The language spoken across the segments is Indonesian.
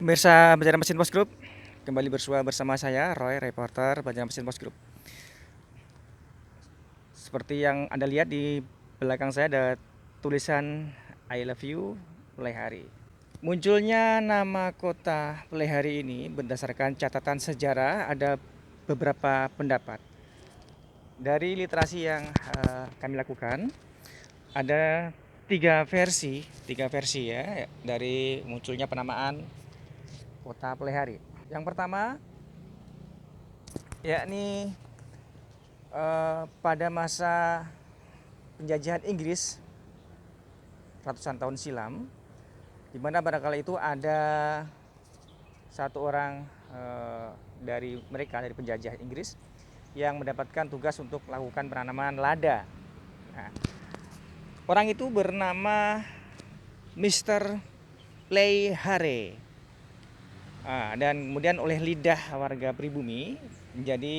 Pemirsa Banjarmasin Post Group, kembali bersua bersama saya Roy, reporter Banjarmasin Post Group. Seperti yang Anda lihat di belakang saya ada tulisan I love you Pelehari. Munculnya nama kota Pelehari ini berdasarkan catatan sejarah, ada beberapa pendapat. Dari literasi yang kami lakukan, ada tiga versi ya dari munculnya penamaan kota Pelehari. Yang pertama yakni pada masa penjajahan Inggris ratusan tahun silam, di mana pada kala itu ada satu orang dari mereka, dari penjajah Inggris, yang mendapatkan tugas untuk melakukan penanaman lada. Nah, orang itu bernama Mr. Pelehari. Dan kemudian oleh lidah warga pribumi menjadi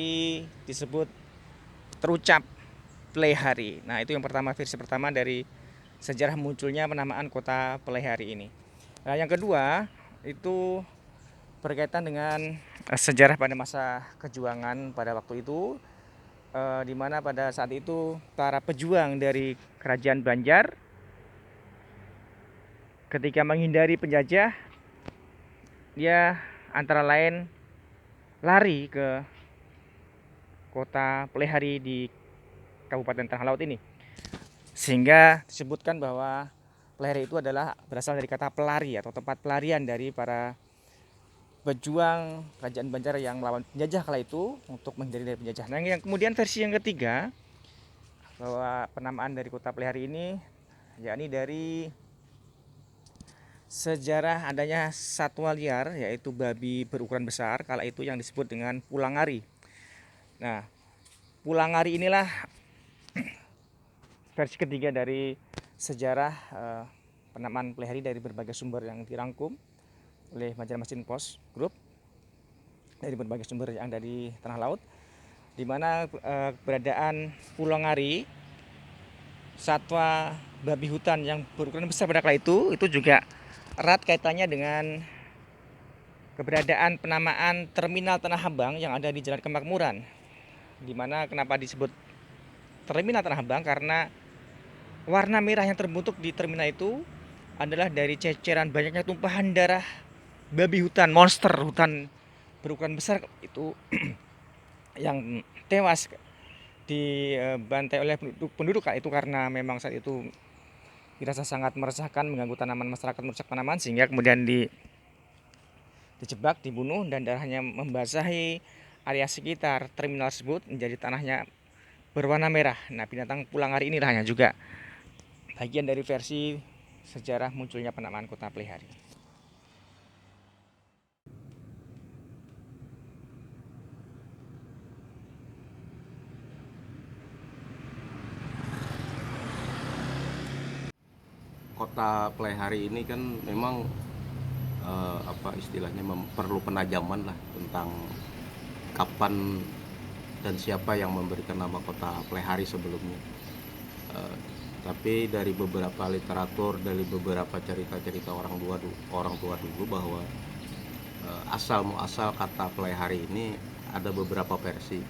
disebut terucap Pelehari. Nah, itu yang pertama, versi pertama dari sejarah munculnya penamaan kota Pelehari ini. Nah, yang kedua itu berkaitan dengan sejarah pada masa kejuangan pada waktu itu, di mana pada saat itu para pejuang dari kerajaan Banjar ketika menghindari penjajah, dia antara lain lari ke kota Pelehari di Kabupaten Tanah Laut ini, sehingga disebutkan bahwa Pelehari itu adalah berasal dari kata pelari atau tempat pelarian dari para pejuang kerajaan Banjar yang melawan penjajah kala itu untuk menghindari dari penjajah. Nah, yang kemudian versi yang ketiga bahwa penamaan dari kota Pelehari ini yakni dari sejarah adanya satwa liar, yaitu babi berukuran besar kala itu yang disebut dengan pulangari. Nah, pulangari inilah versi ketiga dari sejarah penamaan Pelehari dari berbagai sumber yang dirangkum oleh Banjarmasin Post Group, dari berbagai sumber yang ada di tanah laut, di mana keberadaan pulangari, satwa babi hutan yang berukuran besar pada kala itu juga erat kaitannya dengan keberadaan penamaan terminal Tanah Abang yang ada di Jalan Kemakmuran. Di mana kenapa disebut terminal Tanah Abang, karena warna merah yang terbentuk di terminal itu adalah dari ceceran banyaknya tumpahan darah babi hutan, monster hutan berukuran besar itu yang tewas dibantai oleh penduduk itu, karena memang saat itu dirasa sangat meresahkan, mengganggu tanaman masyarakat, merusak tanaman, sehingga kemudian dijebak, dibunuh, dan darahnya membasahi area sekitar terminal tersebut menjadi tanahnya berwarna merah. Nah, binatang pulangari inilah yang juga bagian dari versi sejarah munculnya penamaan kota Pelehari. Kota Pelehari ini kan memang apa istilahnya perlu penajaman lah tentang kapan dan siapa yang memberikan nama kota Pelehari sebelumnya. Tapi dari beberapa literatur, dari beberapa cerita-cerita orang tua dulu bahwa asal muasal kata Pelehari ini ada beberapa versi.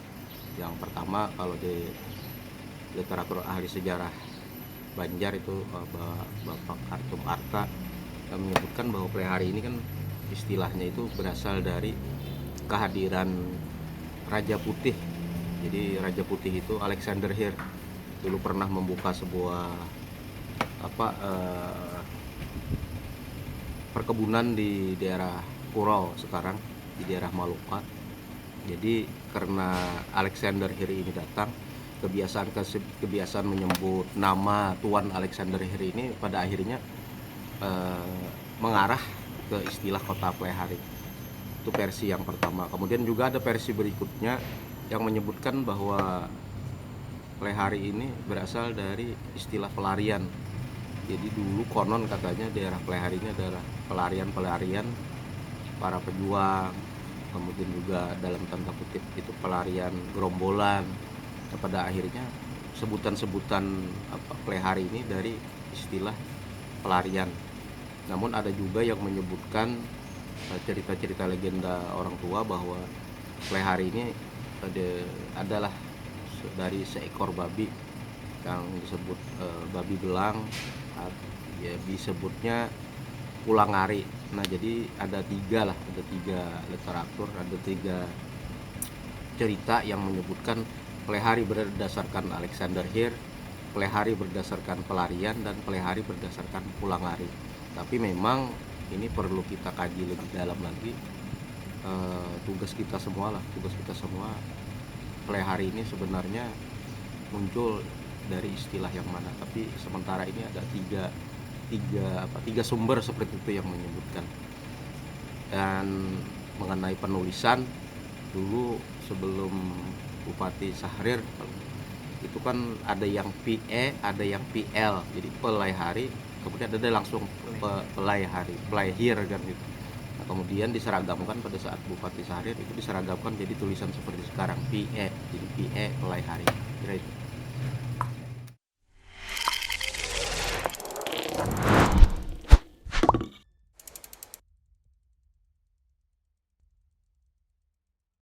Yang pertama, kalau di literatur ahli sejarah Banjar itu Bapak Kartum Arta menyebutkan bahwa Pelehari ini kan istilahnya itu berasal dari kehadiran Raja Putih. Jadi Raja Putih itu Alexander Here dulu pernah membuka sebuah perkebunan di daerah Kurau sekarang, di daerah Maluka. Jadi karena Alexander Here ini datang, kebiasaan menyebut nama Tuan Alexander Here ini pada akhirnya mengarah ke istilah kota Pelehari. Itu versi yang pertama. Kemudian juga ada versi berikutnya yang menyebutkan bahwa Pelehari ini berasal dari istilah pelarian. Jadi dulu konon katanya daerah Pelehari ini adalah pelarian para pejuang, kemudian juga dalam tanda kutip itu pelarian gerombolan. Nah, pada akhirnya sebutan-sebutan Pelehari ini dari istilah pelarian. Namun ada juga yang menyebutkan cerita-cerita legenda orang tua bahwa pelihara ini adalah dari seekor babi yang disebut babi belang, ya disebutnya Pulangari. Nah jadi ada tiga literatur, ada tiga cerita yang menyebutkan pelihari berdasarkan Alexander Hirsch, pelihari berdasarkan pelarian, dan pelihari berdasarkan Pulangari. Tapi memang ini perlu kita kaji lebih dalam lagi. Tugas kita semua pelihari ini sebenarnya muncul dari istilah yang mana, tapi sementara ini ada tiga sumber seperti itu yang menyebutkan. Dan mengenai penulisan, dulu sebelum Bupati Syahrir itu kan ada yang PE, ada yang PL, jadi pelihari, kemudian ada langsung pelihir kan gitu. Nah, kemudian diseragamkan pada saat Bupati Syahrir, itu diseragamkan jadi tulisan seperti sekarang PE, jadi PE pelihari, kira itu.